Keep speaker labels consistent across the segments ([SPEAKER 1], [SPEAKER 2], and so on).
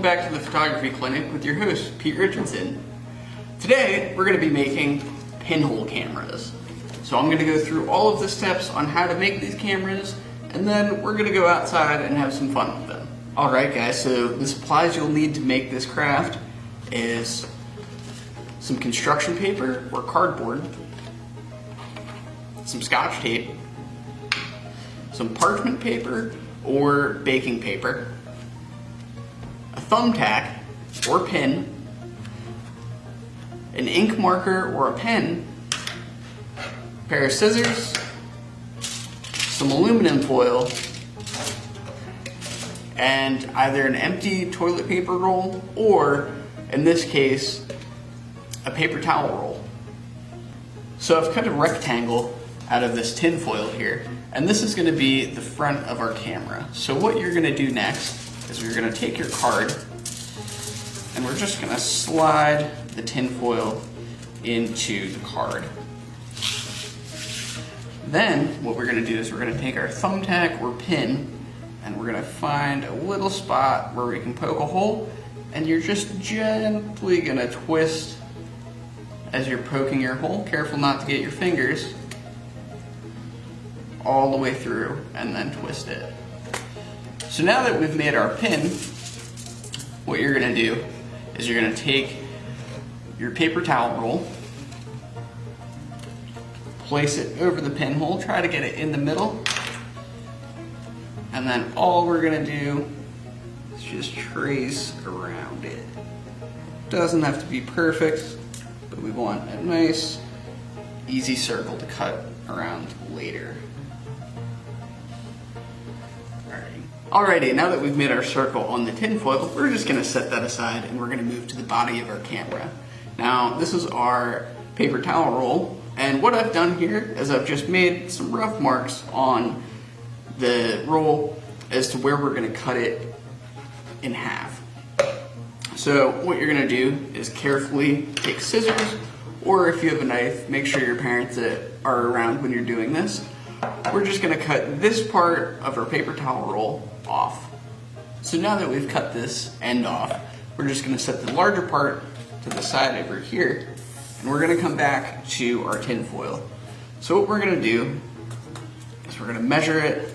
[SPEAKER 1] welcome back to the Photography Clinic with your host, Pete Richardson. Today, we're going to be making pinhole cameras. So I'm going to go through all of the steps on how to make these cameras, and then we're going to go outside and have some fun with them. Alright guys, so the supplies you'll need to make this craft is some construction paper or cardboard, some scotch tape, some parchment paper or baking paper, a thumbtack or pin, an ink marker or a pen, a pair of scissors, some aluminum foil, and either an empty toilet paper roll or, in this case, a paper towel roll. So I've cut a rectangle out of this tin foil here, and this is going to be the front of our camera. So what you're going to do next is you're going to take your card and we're just going to slide the tin foil into the card. Then what we're going to do is we're going to take our thumbtack or pin and we're going to find a little spot where we can poke a hole, and you're just gently going to twist as you're poking your hole. Careful not to get your fingers all the way through, and then twist it. So now that we've made our pin, what you're going to do is you're going to take your paper towel roll, place it over the pinhole, try to get it in the middle, and then all we're going to do is just trace around it. Doesn't have to be perfect, but we want a nice, easy circle to cut around later. Alrighty, now that we've made our circle on the tin foil, we're just going to set that aside and we're going to move to the body of our camera. Now, this is our paper towel roll, and what I've done here is I've just made some rough marks on the roll as to where we're going to cut it in half. So what you're going to do is carefully take scissors, or if you have a knife, make sure your parents are around when you're doing this. We're just going to cut this part of our paper towel roll off. So now that we've cut this end off, we're just going to set the larger part to the side over here, and we're going to come back to our tin foil. So what we're going to do is we're going to measure it,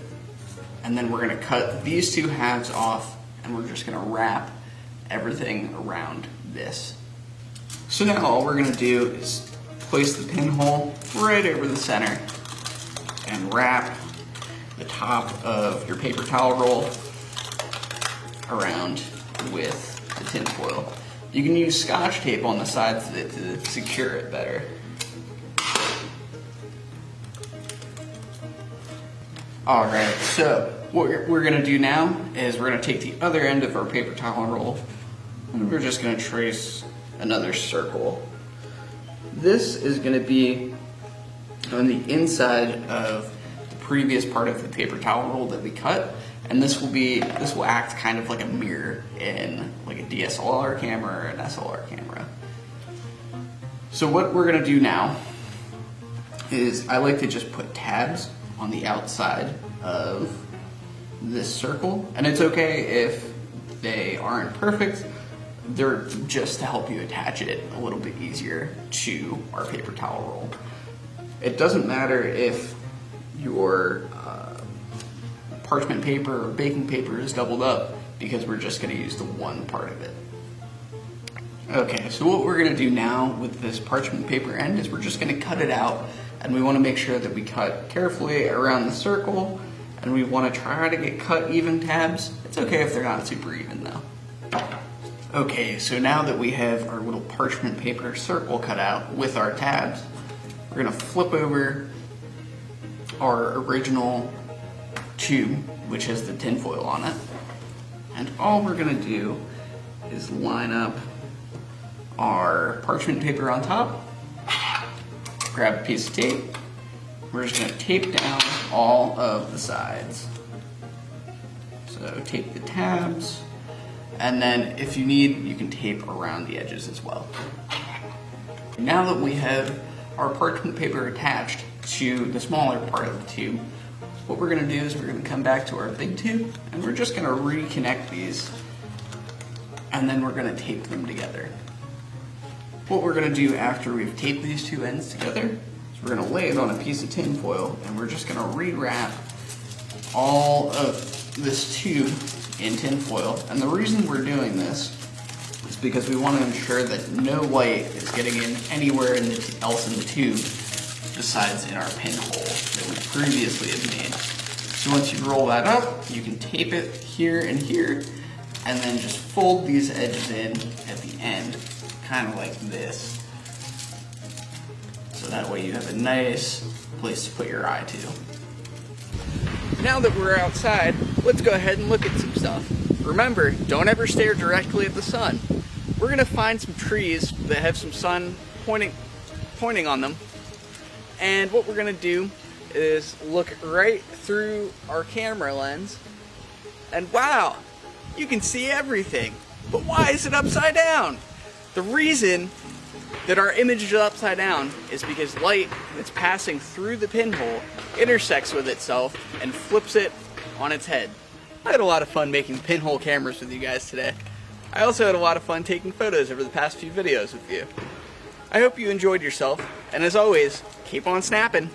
[SPEAKER 1] and then we're going to cut these two halves off, and we're just going to wrap everything around this. So now all we're going to do is place the pinhole right over the center and wrap the top of your paper towel roll around with the tin foil. You can use scotch tape on the sides of it to secure it better. Alright, so what we're going to do now is we're going to take the other end of our paper towel roll and we're just going to trace another circle. This is going to be on the inside of the previous part of the paper towel roll that we cut, and this will act kind of like a mirror in like a DSLR camera or an SLR camera. So what we're going to do now is I like to just put tabs on the outside of this circle, and it's okay if they aren't perfect. They're just to help you attach it a little bit easier to our paper towel roll. It doesn't matter if your parchment paper or baking paper is doubled up, because we're just going to use the one part of it. Okay, so what we're going to do now with this parchment paper end is we're just going to cut it out, and we want to make sure that we cut carefully around the circle, and we want to try to get cut even tabs. It's okay if they're not super even though. Okay, so now that we have our little parchment paper circle cut out with our tabs, we're going to flip over our original tube, which has the tin foil on it. And all we're going to do is line up our parchment paper on top, grab a piece of tape. We're just going to tape down all of the sides. So tape the tabs, and then if you need, you can tape around the edges as well. Now that we have our parchment paper attached to the smaller part of the tube, what we're going to do is we're going to come back to our big tube, and we're just going to reconnect these and then we're going to tape them together. What we're going to do after we've taped these two ends together is we're going to lay it on a piece of tin foil, and we're just going to rewrap all of this tube in tin foil. And the reason we're doing this is because we want to ensure that no light is getting in anywhere else in the tube besides in our pinhole that we previously have made. So once you roll that up, you can tape it here and here, and then just fold these edges in at the end, kind of like this. So that way you have a nice place to put your eye to. Now that we're outside, let's go ahead and look at some stuff. Remember, don't ever stare directly at the sun. We're gonna find some trees that have some sun pointing on them. And what we're gonna do is look right through our camera lens, and wow, you can see everything. But why is it upside down? The reason that our image is upside down is because light that's passing through the pinhole intersects with itself and flips it on its head. I had a lot of fun making pinhole cameras with you guys today. I also had a lot of fun taking photos over the past few videos with you. I hope you enjoyed yourself, and as always, keep on snapping.